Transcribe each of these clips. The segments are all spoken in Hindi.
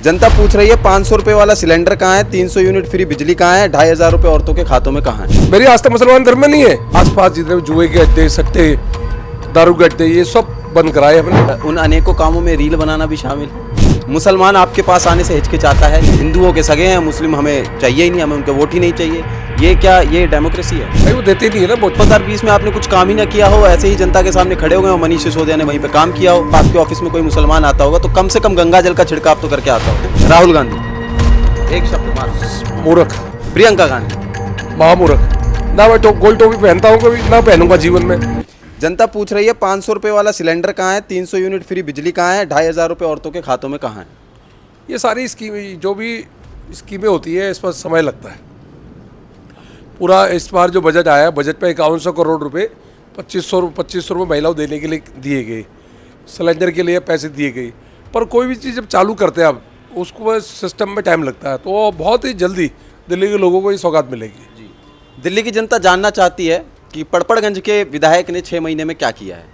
जनता पूछ रही है 500 रुपए वाला सिलेंडर कहाँ है, 300 यूनिट फ्री बिजली कहाँ है, 2,500 रुपए औरतों के खातों में कहाँ है। मेरी आस्था मुसलमान धर्म में नहीं है। आसपास जितने भी जुए के अड्डे, सट्टे, दारू के अड्डे, ये सब बंद कराए हमने। उन अनेकों कामों में रील बनाना भी शामिल है। मुसलमान आपके पास आने से हिचकिचाता है, हिंदुओं के सगे हैं, मुस्लिम हमें चाहिए ही नहीं, हमें उनके वोट ही नहीं चाहिए। ये क्या ये डेमोक्रेसी है? भाई वो देते नहीं है ना वोट। 2020 में आपने कुछ काम ही ना किया हो, ऐसे ही जनता के सामने खड़े हो गए हो, मनीष सिसोदिया ने वहीं पे काम किया हो। आपके ऑफिस में कोई मुसलमान आता होगा तो कम से कम गंगा जल का छिड़काव तो करके आता होगा। राहुल गांधी, एक शब्द मात्र, मूर्ख। प्रियंका गांधी, महामूर्ख। ना मैं गोल टोपी पहनता हूँ, कभी ना पहनूंगा जीवन में। जनता पूछ रही है 500 रुपए वाला सिलेंडर कहाँ है, 300 यूनिट फ्री बिजली कहाँ है, 2,500 रुपए औरतों के खातों में कहाँ है। ये सारी स्कीम, जो भी स्कीमें होती है, इस पर समय लगता है। पूरा इस बार जो बजट आया, बजट में 5100 करोड़ रुपए 2500 रुपये महिलाओं देने के लिए दिए गए, सिलेंडर के लिए पैसे दिए गए। पर कोई भी चीज़ जब चालू करते हैं आप, उसको सिस्टम में टाइम लगता है, तो बहुत ही जल्दी दिल्ली के लोगों को ये सौगात मिलेगी। जी, दिल्ली की जनता जानना चाहती है कि पड़पड़गंज के विधायक ने 6 महीने में क्या किया है।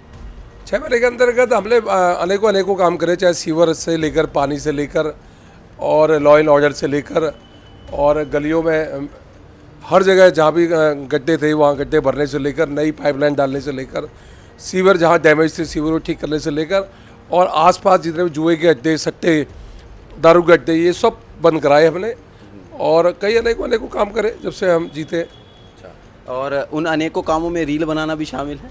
6 महीने के अंतर्गत हमने अनेकों काम करे, चाहे सीवर से लेकर, पानी से लेकर, और लॉ एंड ऑर्डर से लेकर, और गलियों में हर जगह जहाँ भी गड्ढे थे वहाँ गड्ढे भरने से लेकर, नई पाइपलाइन डालने से लेकर, सीवर जहाँ डैमेज थे सीवर को ठीक करने से लेकर, और आसपास जितने भी जुए के अड्डे, सट्टे, दारू के अड्डे, ये सब बंद कराए हमने। और कई अनेकों काम करे जब से हम जीते। और उन अनेकों कामों में रील बनाना भी शामिल है।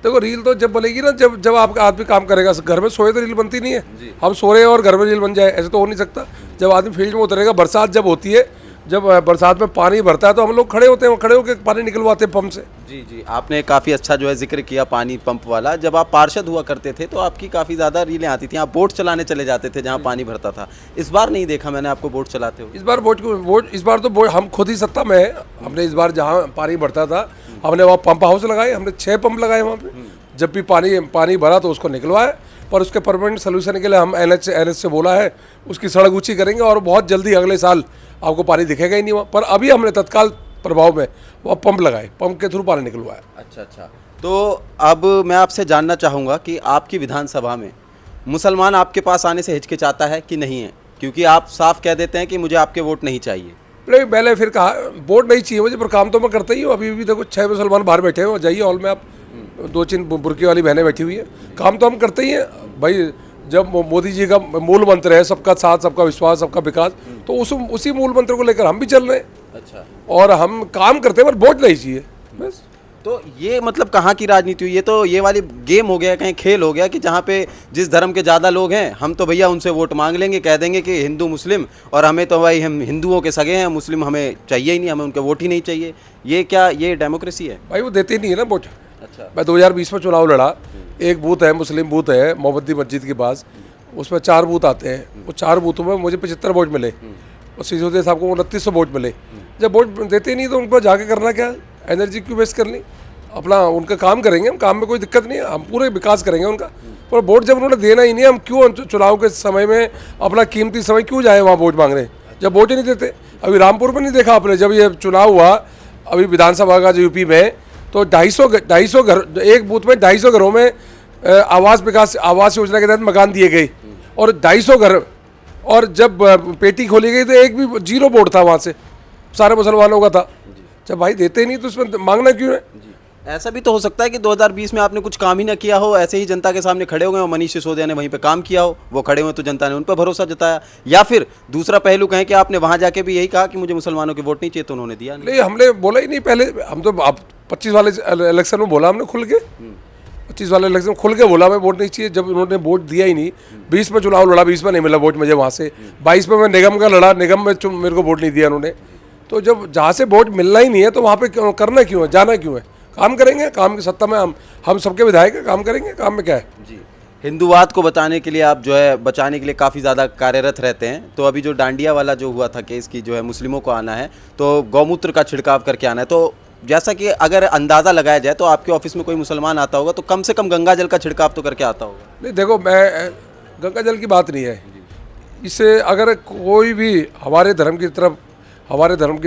देखो, रील तो जब बनेगी ना, जब आपका आदमी काम करेगा। घर में सोए तो रील बनती नहीं है। हम सो रहे हैं और घर में रील बन जाए, ऐसे तो हो नहीं सकता। जब आदमी फील्ड में उतरेगा, बरसात जब होती है, जब बरसात में पानी भरता है, तो हम लोग खड़े होते हैं, खड़े होकर पानी निकलवाते हैं पंप से। जी, आपने काफ़ी अच्छा जो है जिक्र किया पानी पंप वाला। जब आप पार्षद हुआ करते थे तो आपकी काफ़ी ज़्यादा रीलें आती थी, आप बोट चलाने चले जाते थे जहाँ पानी भरता था। इस बार नहीं देखा मैंने आपको बोट चलाते हुए। इस बार तो हम खुद ही सत्ता में है। हमने इस बार जहाँ पानी भरता था, हमने वहाँ पंप हाउस लगाए, हमने 6 पंप लगाए वहाँ पे। जब भी पानी भरा तो उसको निकलवाए, पर उसके परमानेंट सोल्यूशन के लिए हम एनएच से बोला है, उसकी सड़क ऊँची करेंगे और बहुत जल्दी अगले साल आपको पानी दिखेगा ही नहीं वहाँ पर। अभी हमने तत्काल प्रभाव में वहाँ पंप लगाए, पंप के थ्रू पानी निकलवाया। अच्छा, तो अब मैं आपसे जानना चाहूँगा कि आपकी विधानसभा में मुसलमान आपके पास आने से हिचकिचाता है कि नहीं है, क्योंकि आप साफ कह देते हैं कि मुझे आपके वोट नहीं चाहिए। नहीं, पहले फिर कहा वोट नहीं चाहिए मुझे, पर काम तो मैं करता ही हूँ। अभी भी देखो 6 मुसलमान बाहर बैठे हैं, जाइए हॉल में, आप 2-3 बुरकी वाली बहनें बैठी हुई है। काम तो हम करते ही हैं भाई। जब मोदी जी का मूल मंत्र है सबका साथ, सबका विश्वास, सबका विकास, तो उसी मूल मंत्र को लेकर हम भी चल रहे हैं। अच्छा, और हम काम करते हैं, पर वोट नहीं चाहिए बस। तो ये मतलब कहाँ की राजनीति हुई? ये तो ये वाली गेम हो गया, कहीं खेल हो गया कि जहाँ पे जिस धर्म के ज़्यादा लोग हैं हम तो भैया उनसे वोट मांग लेंगे, कह देंगे कि हिंदू मुस्लिम, और हमें तो भाई हम हिंदुओं के सगे हैं, मुस्लिम हमें चाहिए ही नहीं, हमें उनके वोट ही नहीं चाहिए। ये क्या ये डेमोक्रेसी है? भाई वो देते नहीं है ना वोट। अच्छा, मैं 2020 में चुनाव लड़ा, एक बूथ है, मुस्लिम बूथ है मोहम्मदी मस्जिद के पास, उसमें 4 बूथ आते हैं। वो 4 बूथों में मुझे 75 वोट मिले और सिसोदिया साहब को 2900 वोट मिले। जब वोट देते नहीं तो उन पर जाके करना क्या, एनर्जी क्यों वेस्ट करनी? अपना उनका काम करेंगे, हम काम में कोई दिक्कत नहीं है, हम पूरे विकास करेंगे उनका। पर वोट जब उन्होंने देना ही नहीं, हम क्यों चुनाव के समय में अपना कीमती समय क्यों जाए वहाँ वोट मांगने, जब वोट ही नहीं देते। अभी रामपुर में नहीं देखा आपने, जब ये चुनाव हुआ अभी विधानसभा का जो यूपी में, तो 250 घर, एक बूथ में 250 घरों में आवास योजना के तहत मकान दिए गए, और 250 घर। और जब पेटी खोली गई तो एक भी 0 वोट था वहाँ से, सारे मुसलमानों का था। जब भाई देते ही नहीं तो उसमें मांगना क्यों है? ऐसा भी तो हो सकता है कि 2020 में आपने कुछ काम ही ना किया हो, ऐसे ही जनता के सामने खड़े हो गए हो, मनीष सिसोदिया ने वहीं पे काम किया हो, वो खड़े हुए तो जनता ने उन पर भरोसा जताया। या फिर दूसरा पहलू कहें कि आपने वहां जाके भी यही कहा कि मुझे मुसलमानों के वोट नहीं चाहिए, तो उन्होंने दिया नहीं। हमने बोला ही नहीं पहले। हम तो 25 वाले इलेक्शन में बोला हमने खुल के, 25 वाले इलेक्शन में खुल के बोला मैं वोट नहीं चाहिए। जब उन्होंने वोट दिया ही नहीं, 20 में चुनाव लड़ा, 20 में नहीं मिला वोट मुझे वहाँ से, 22 में मैं निगम का लड़ा, निगम में मेरे को वोट नहीं दिया उन्होंने। तो जब जहाँ से वोट मिलना ही नहीं है तो वहाँ पे करना क्यों है, जाना क्यों है? काम करेंगे, काम की सत्ता में हम सबके विधायक काम करेंगे, काम में क्या है जी। हिंदुवाद को बचाने के लिए आप जो है बचाने के लिए काफ़ी ज़्यादा कार्यरत रहते हैं। तो अभी जो डांडिया वाला जो हुआ था केस की, जो है मुस्लिमों को आना है तो गौमूत्र का छिड़काव करके आना है, तो जैसा कि अगर अंदाज़ा लगाया जाए तो आपके ऑफिस में कोई मुसलमान आता होगा तो कम से कम गंगा जल का छिड़काव तो करके आता होगा। नहीं, देखो, मैं गंगा जल की बात नहीं है। इससे अगर कोई भी हमारे धर्म की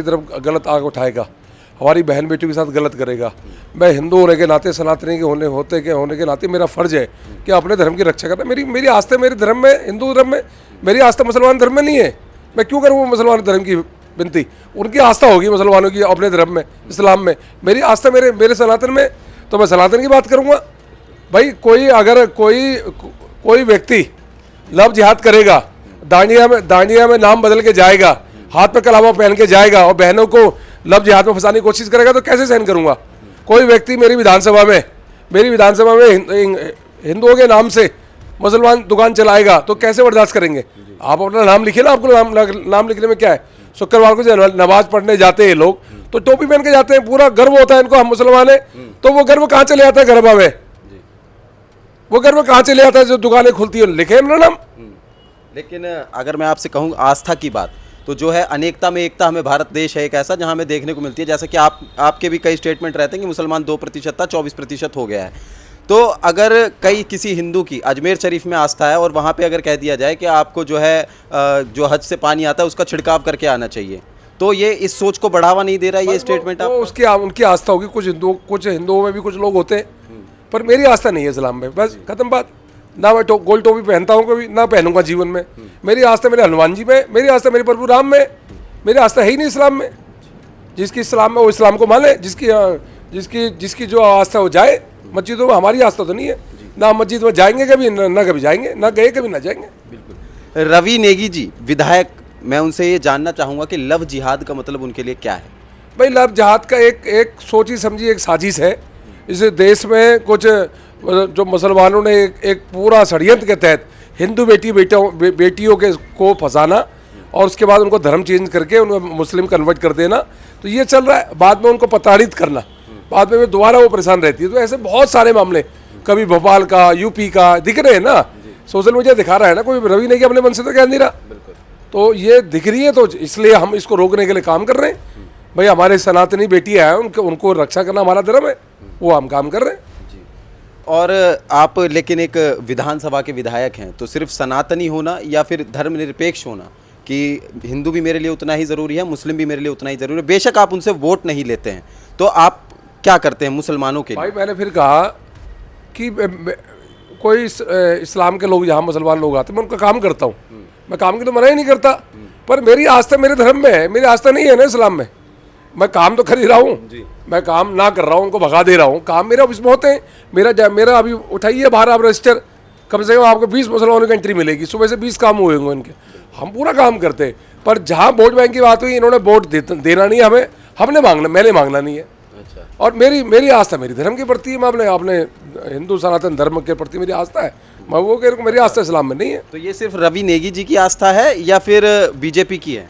तरफ गलत आग उठाएगा, हमारी बहन बेटियों के साथ गलत करेगा। मैं हिंदू होने के नाते, सनातनी के होने के नाते मेरा फ़र्ज़ है कि अपने धर्म की रक्षा करना। मेरी आस्था मेरे धर्म में, हिंदू धर्म में, मेरी आस्था मुसलमान धर्म में नहीं है। मैं क्यों करूँ मुसलमान धर्म की विनती? उनकी आस्था होगी मुसलमानों की अपने धर्म में, इस्लाम में। मेरी आस्था मेरे सनातन में, तो मैं सनातन की बात करूँगा। भाई कोई व्यक्ति लव जिहाद करेगा, दांडिया में नाम बदल के जाएगा, हाथ पे कलावा पहन के जाएगा और बहनों को लव जिहाद में फंसाने की कोशिश करेगा, तो कैसे सहन करूंगा? कोई व्यक्ति मेरी विधानसभा में हिंदुओं के नाम से मुसलमान दुकान चलाएगा, तो कैसे बर्दाश्त करेंगे? आप अपना नाम लिखिए ना। आपको नाम लिखने में क्या है? शुक्रवार को जब नमाज पढ़ने जाते हैं लोग, तो टोपी पहन के जाते हैं, पूरा गर्व होता है इनको, हम मुसलमान हैं। तो वो गर्व कहाँ चले जाता है? गरबा में वो गर्व कहाँ चले जाता है? जो दुकानें खुलती है, लिखे अपना नाम। लेकिन अगर मैं आपसे कहूँ आस्था की बात, तो जो है अनेकता में एकता, हमें भारत देश है एक ऐसा जहाँ हमें देखने को मिलती है। जैसे कि आपके भी कई स्टेटमेंट रहते हैं कि मुसलमान 2% था, 24% हो गया है। तो अगर किसी हिंदू की अजमेर शरीफ में आस्था है और वहाँ पे अगर कह दिया जाए कि आपको जो है जो हज से पानी आता है उसका छिड़काव करके आना चाहिए, तो ये इस सोच को बढ़ावा नहीं दे रहा है ये स्टेटमेंट? आप उनकी आस्था होगी। कुछ हिंदुओं में भी कुछ लोग होते हैं, पर मेरी आस्था नहीं है इस्लाम में। बस खत्म बात। ना मैं गोल टोपी पहनता हूँ कभी, ना पहनूंगा जीवन में। मेरी आस्था मेरे हनुमान जी में, मेरी आस्था मेरे प्रभु राम में। मेरी आस्था है ही नहीं इस्लाम में। जिसकी इस्लाम में वो इस्लाम को मान ले, जिसकी जो आस्था हो जाए। मस्जिदों में हमारी आस्था तो नहीं है ना, मस्जिद में जाएंगे कभी ना कभी जाएंगे, ना गए कभी ना जाएंगे। बिल्कुल। रवि नेगी जी विधायक, मैं उनसे ये जानना चाहूँगा कि लव जिहाद का मतलब उनके लिए क्या है? भाई लव जिहाद का एक सोची समझी एक साजिश है। इस देश में कुछ जो मुसलमानों ने एक पूरा षड्यंत्र के तहत हिंदू बेटियों को फंसाना और उसके बाद उनको धर्म चेंज करके उनको मुस्लिम कन्वर्ट कर देना, तो ये चल रहा है। बाद में उनको प्रताड़ित करना, बाद में दोबारा वो परेशान रहती है। तो ऐसे बहुत सारे मामले, कभी भोपाल का, यूपी का दिख रहे हैं ना, सोशल मीडिया दिखा रहा है ना। कोई रवि नेगी अपने मन से तो कह नहीं रहा, तो ये दिख रही है। तो इसलिए हम इसको रोकने के लिए काम कर रहे हैं। भाई हमारे सनातनी बेटियाँ हैं, उनको रक्षा करना हमारा धर्म है, वो हम काम कर रहे हैं। और आप लेकिन एक विधानसभा के विधायक हैं, तो सिर्फ सनातनी होना या फिर धर्मनिरपेक्ष होना, कि हिंदू भी मेरे लिए उतना ही ज़रूरी है, मुस्लिम भी मेरे लिए उतना ही ज़रूरी है, बेशक आप उनसे वोट नहीं लेते हैं, तो आप क्या करते हैं मुसलमानों के लिए? भाई मैंने फिर कहा कि कोई इस्लाम के लोग यहाँ मुसलमान लोग आते हैं, मैं उनका काम करता हूँ। मैं काम की तो मना ही नहीं करता, पर मेरी आस्था मेरे धर्म में है, मेरी आस्था नहीं है ना इस्लाम में। मैं काम तो कर ही रहा हूँ, मैं काम ना कर रहा हूँ, उनको भगा दे रहा हूँ। काम मेरा इसमें होते हैं। मेरा अभी उठाइए बाहर आप रजिस्टर, कम से कम आपको 20 मुसलमानों की एंट्री मिलेगी। सुबह से 20 काम हुए होंगे इनके। हम पूरा काम करते हैं, पर जहाँ वोट बैंक की बात हुई, इन्होंने वोट देना नहीं हमें, मैंने मांगना नहीं है। अच्छा। और मेरी आस्था मेरी धर्म के प्रति है। मैं अपने हिंदू सनातन धर्म के प्रति मेरी आस्था है। मैं वो कह रहा हूँ, मेरी आस्था इस्लाम में नहीं है। तो ये सिर्फ रवि नेगी जी की आस्था है या फिर बीजेपी की है?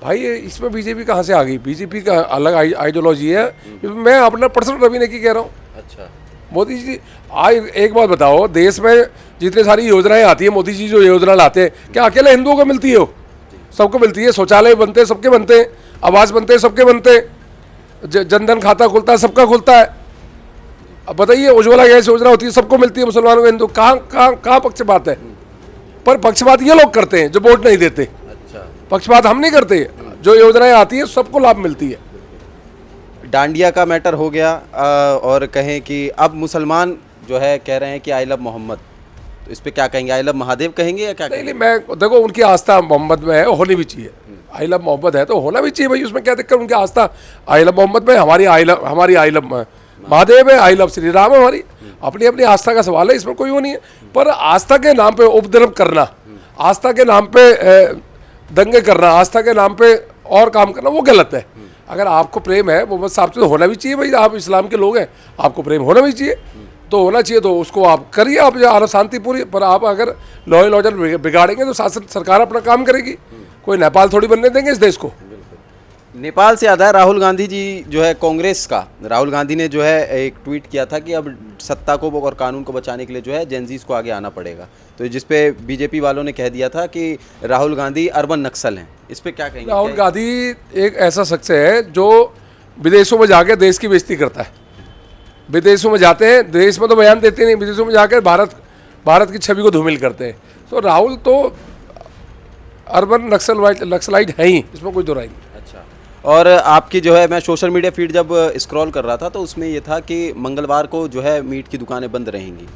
भाई इसमें बीजेपी कहाँ से आ गई? बीजेपी का अलग आइडियोलॉजी है। मैं अपना पर्सनल रवि नेगी कह रहा हूँ। अच्छा। मोदी जी एक बात बताओ, देश में जितनी सारी योजनाएं आती है, मोदी जी जो योजना लाते हैं, क्या अकेले हिंदुओं को मिलती है? सबको मिलती है। शौचालय बनते हैं सबके बनते हैं, आवास बनते हैं सबके बनते हैं, जनधन खाता खुलता है सबका खुलता है। अब बताइए, उज्ज्वला गैस योजना होती है, सबको मिलती है, मुसलमानों को, हिंदू। कहाँ पक्षपात है? पर पक्षपात ये लोग करते हैं जो वोट नहीं देते। अच्छा। पक्षपात हम नहीं करते। जो योजनाएं आती है सबको लाभ मिलती है। डांडिया का मैटर हो गया, और कहें कि अब मुसलमान जो है कह रहे हैं कि आई लव मोहम्मद, तो इस पे क्या कहेंगे? आई लव महादेव कहेंगे या क्या कहेंगे? मैं देखो, उनकी आस्था मोहम्मद में है, होनी भी चाहिए। आई लव मोहम्मद है तो होना भी चाहिए भाई, उसमें क्या दिक्कत? उनकी आस्था आई लव मोहम्मद में, हमारी आई लव महादेव है, आई लव श्री राम है। हमारी अपनी अपनी आस्था का सवाल है, इसमें कोई वो नहीं है। पर आस्था के नाम पे उपद्रव करना, आस्था के नाम पे दंगे करना, आस्था के नाम पे और काम करना, वो गलत है। अगर आपको प्रेम है मोहम्मद साहब से, तो होना भी चाहिए भाई। आप इस्लाम के लोग हैं, आपको प्रेम होना भी चाहिए, तो होना चाहिए। तो उसको आप करिए, आप शांति पूरी। पर आप अगर लॉ एंड ऑर्डर बिगाड़ेंगे तो शासन सरकार अपना काम करेगी। कोई नेपाल थोड़ी बनने देंगे इस देश को। नेपाल से आता है राहुल गांधी जी जो है कांग्रेस का, राहुल गांधी ने जो है एक ट्वीट किया था कि अब सत्ता को और कानून को बचाने के लिए जो है जेनजीज को आगे आना पड़ेगा, तो जिस पे बीजेपी वालों ने कह दिया था कि राहुल गांधी अर्बन नक्सल हैं। इस पे क्या कहेंगे? राहुल गांधी एक ऐसा शख्स है जो विदेशों में जाकर देश की बेइज्जती करता है। विदेशों में जाते हैं, देश में तो बयान देते नहीं, विदेशों में जाकर भारत की छवि को धूमिल करते हैं। तो राहुल तो अर्बन नक्सलाइट है ही, इसमें कोई दो राय नहीं। अच्छा। और आपकी जो है, मैं सोशल मीडिया फीड जब स्क्रॉल कर रहा था तो उसमें ये था कि मंगलवार को जो है मीट की दुकानें बंद रहेंगी,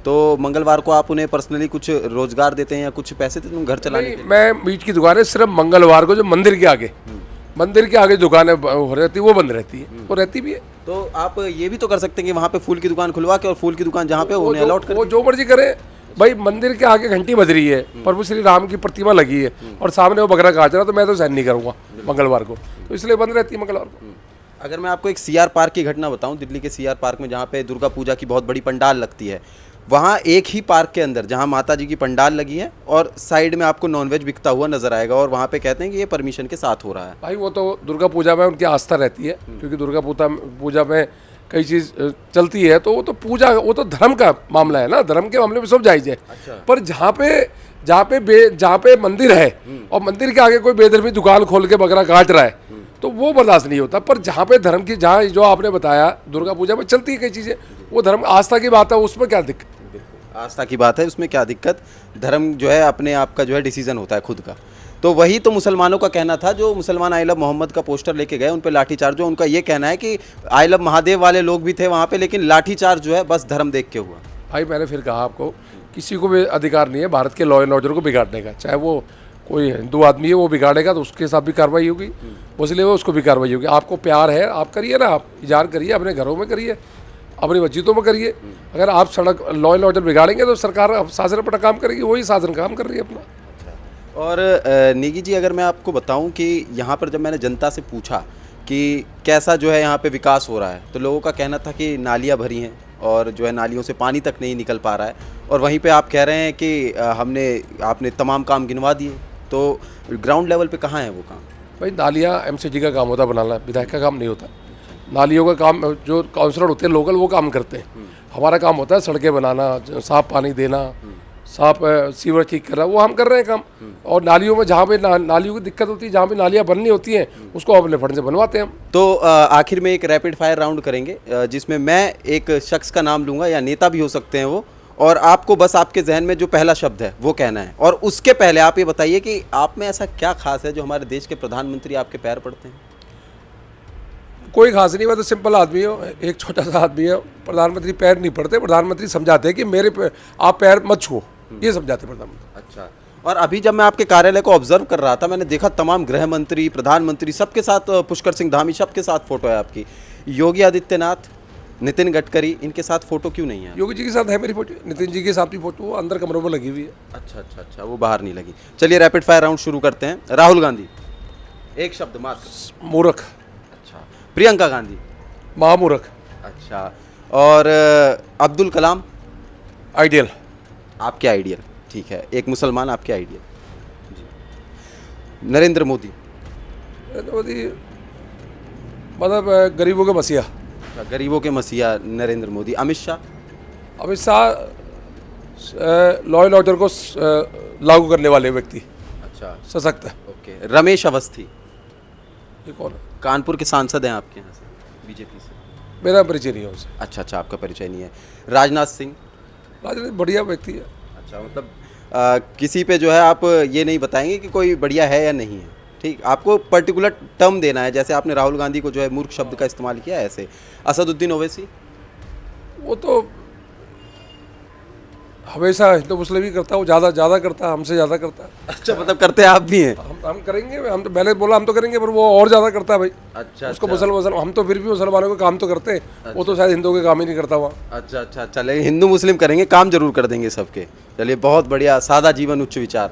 तो मंगलवार को आप उन्हें पर्सनली कुछ रोजगार देते हैं या कुछ पैसे देते हैं घर चलाने के लिए? मैं मीट की दुकानें सिर्फ मंगलवार को जो मंदिर के आगे दुकानें हो रहती है वो बंद रहती है, वो रहती भी है। तो आप ये भी तो कर सकते हैं कि वहाँ पे फूल की दुकान खुलवा के और फूल की दुकान जहाँ पे उन्हें अलॉट कर वो जो मर्जी करे भाई। मंदिर के आगे घंटी बज रही है, प्रभु श्री राम की प्रतिमा लगी है और सामने वो बकरा काट रहा है, तो मैं तो सहन नहीं करूँगा मंगलवार को, तो इसलिए बंद रहती है मंगलवार को। अगर मैं आपको एक सीआर पार्क की घटना बताऊं, दिल्ली के सीआर पार्क में जहाँ पे दुर्गा पूजा की बहुत बड़ी पंडाल लगती है, वहाँ एक ही पार्क के अंदर जहाँ माता जी की पंडाल लगी है और साइड में आपको नॉनवेज बिकता हुआ नजर आएगा, और वहाँ पे कहते हैं कि ये परमिशन के साथ हो रहा है। भाई वो तो दुर्गा पूजा में उनकी आस्था रहती है, क्योंकि दुर्गा पूजा में कई चीज़ चलती है, तो वो तो पूजा, वो तो धर्म का मामला है ना, धर्म के मामले में सब जायज़ है। अच्छा। पर जहाँ पे मंदिर है और मंदिर के आगे कोई बेधर्मी दुकान खोल के बकरा काट रहा है, तो वो बर्दाश्त नहीं होता। पर जहाँ पे धर्म की, जहाँ जो आपने बताया दुर्गा पूजा में चलती है कई चीज़ें, वो धर्म आस्था की बात है, उसमें क्या दिक्कत? आस्था की बात है, उसमें क्या दिक्कत? धर्म जो है अपने आप का जो है डिसीजन होता है खुद का। तो वही तो मुसलमानों का कहना था, जो मुसलमान आई लव मोहम्मद का पोस्टर लेके गए, उन पे लाठीचार्ज हुआ। उनका ये कहना है कि आई लव महादेव वाले लोग भी थे वहाँ पे, लेकिन लाठीचार्ज जो है बस धर्म देख के हुआ। भाई मैंने फिर कहा आपको, किसी को भी अधिकार नहीं है भारत के लॉ एंड ऑर्डर को बिगाड़ने का। चाहे वो कोई हिंदू आदमी है, वो बिगाड़ेगा तो उसके साथ भी कार्रवाई होगी, मुस्लिम है उसको भी कार्रवाई होगी। आपको प्यार है, आप करिए ना, आप इजहार करिए, अपने घरों में करिए, अपनी मस्जिदों में करिए। अगर आप सड़क लॉ एंड ऑर्डर बिगाड़ेंगे तो सरकार शासन अपना काम करेगी, वही शासन काम कर रही है अपना। और नेगी जी, अगर मैं आपको बताऊं कि यहाँ पर जब मैंने जनता से पूछा कि कैसा जो है यहाँ पे विकास हो रहा है, तो लोगों का कहना था कि नालियाँ भरी हैं और जो है नालियों से पानी तक नहीं निकल पा रहा है, और वहीं पे आप कह रहे हैं कि आपने तमाम काम गिनवा दिए, तो ग्राउंड लेवल पे कहाँ है वो काम? भाई नालियाँ एमसीडी का काम होता है बनाना, विधायक का काम नहीं होता। नालियों का काम जो काउंसलर होते हैं लोकल, वो काम करते हैं। हमारा काम होता है सड़कें बनाना, साफ पानी देना, साफ सीवर ठीक करना, वो हम कर रहे हैं काम। और नालियों में जहाँ पे नालियों की दिक्कत होती है, जहाँ पे नालियाँ बननी होती हैं, उसको अपने फंड से बनवाते हैं हम। तो आखिर में एक रैपिड फायर राउंड करेंगे, जिसमें मैं एक शख्स का नाम लूँगा, या नेता भी हो सकते हैं वो, और आपको बस आपके जहन में जो पहला शब्द है वो कहना है। और उसके पहले आप ये बताइए कि आप में ऐसा क्या खास है जो हमारे देश के प्रधानमंत्री आपके पैर पड़ते हैं? कोई खास नहीं, मैं तो सिंपल आदमी हूँ, एक छोटा सा आदमी है। प्रधानमंत्री पैर नहीं पड़ते, प्रधानमंत्री समझाते हैं कि आप पैर मत छुओ, ये समझाते प्रधानमंत्री। अच्छा। और अभी जब मैं आपके कार्यालय को ऑब्जर्व कर रहा था, मैंने देखा तमाम गृह मंत्री, प्रधानमंत्री, सबके साथ, पुष्कर सिंह धामी, सबके साथ फोटो है आपकी। योगी आदित्यनाथ, नितिन गडकरी, इनके साथ फोटो क्यों नहीं है? योगी जी के साथ है मेरी फोटो, नितिन जी के साथ भी फोटो अंदर कमरों में लगी हुई है। अच्छा अच्छा अच्छा, वो बाहर नहीं लगी। चलिए रैपिड फायर राउंड शुरू करते हैं। राहुल गांधी, एक शब्द मात्र। मूर्ख। अच्छा। प्रियंका गांधी, महामूर्ख। अच्छा। और अब्दुल कलाम, आइडियल। आपके आइडियल, ठीक है। एक मुसलमान आपके आइडियल जी। नरेंद्र मोदी, मतलब गरीबों के मसीहा। गरीबों के मसीहा Narendra Modi. Amit Shah law and order को लागू करने वाले व्यक्ति, अच्छा, सशक्त है। ओके। रमेश अवस्थी, ये कौन है? कानपुर के सांसद हैं आपके यहाँ से, बीजेपी से। मेरा परिचय नहीं है उनसे। अच्छा अच्छा, आपका परिचय नहीं है। राजनाथ सिंह, राजनीति बढ़िया व्यक्ति है। अच्छा, मतलब किसी पे जो है आप ये नहीं बताएंगे कि कोई बढ़िया है या नहीं है, ठीक। आपको पर्टिकुलर टर्म देना है, जैसे आपने राहुल गांधी को जो है मूर्ख शब्द का इस्तेमाल किया है, ऐसे। असदुद्दीन ओवैसी, वो तो हमेशा हिंदू मुस्लिम ही करता है, वो ज़्यादा करता है, हमसे ज़्यादा करता है। अच्छा, मतलब करते हैं आप भी हैं? हम करेंगे, हम तो मैंने बोला हम तो करेंगे, पर वो और ज़्यादा करता है भाई। अच्छा। उसको मुसलमान, हम तो फिर भी मुसलमानों के काम तो करते हैं। अच्छा। वो तो शायद हिंदुओं के काम ही नहीं करता वहाँ। अच्छा अच्छा, चले हिंदू मुस्लिम करेंगे, काम जरूर कर देंगे सबके। चलिए, बहुत बढ़िया, सादा जीवन उच्च विचार।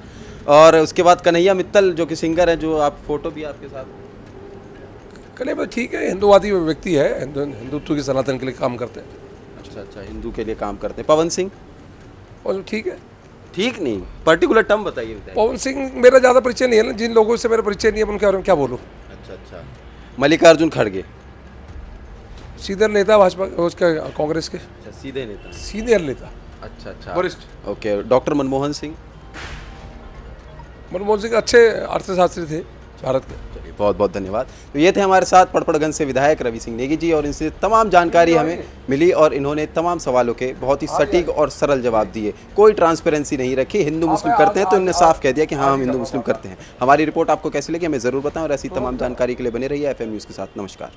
और उसके बाद कन्हैया मित्तल, जो कि सिंगर है, जो आप फोटो भी आपके साथ। कन्हैया ठीक है, हिंदुवादी व्यक्ति है, हिंदुत्व के सनातन के लिए काम करते हैं। अच्छा अच्छा, हिंदू के लिए काम करते हैं। पवन सिंह, और ठीक है। ठीक नहीं, पर्टिकुलर टर्म बताइए। पवन सिंह मेरा ज़्यादा परिचय नहीं है ना, जिन लोगों से मेरा परिचय नहीं है उनके बारे में क्या बोलूँ। अच्छा अच्छा। मल्लिकार्जुन खड़गे, सीनियर नेता भाजपा, उसका कांग्रेस के। अच्छा, सीधे नेता, सीनियर नेता। अच्छा अच्छा, वरिष्ठ। ओके। डॉक्टर मनमोहन सिंह, मनमोहन सिंह अच्छे अर्थशास्त्री थे। भारत के। चलिए, बहुत बहुत धन्यवाद। तो ये थे हमारे साथ पड़पड़गंज से विधायक रवि सिंह नेगी जी, और इनसे तमाम जानकारी हमें मिली और इन्होंने तमाम सवालों के बहुत ही सटीक और सरल जवाब दिए। कोई ट्रांसपेरेंसी नहीं रखी, हिंदू मुस्लिम करते हैं तो इन्होंने साफ कह दिया कि हाँ हम हिंदू मुस्लिम करते हैं। हमारी रिपोर्ट आपको कैसी लगी हमें ज़रूर बताएं, और ऐसी तमाम जानकारी के लिए बने रहिए FM न्यूज़ के साथ। नमस्कार।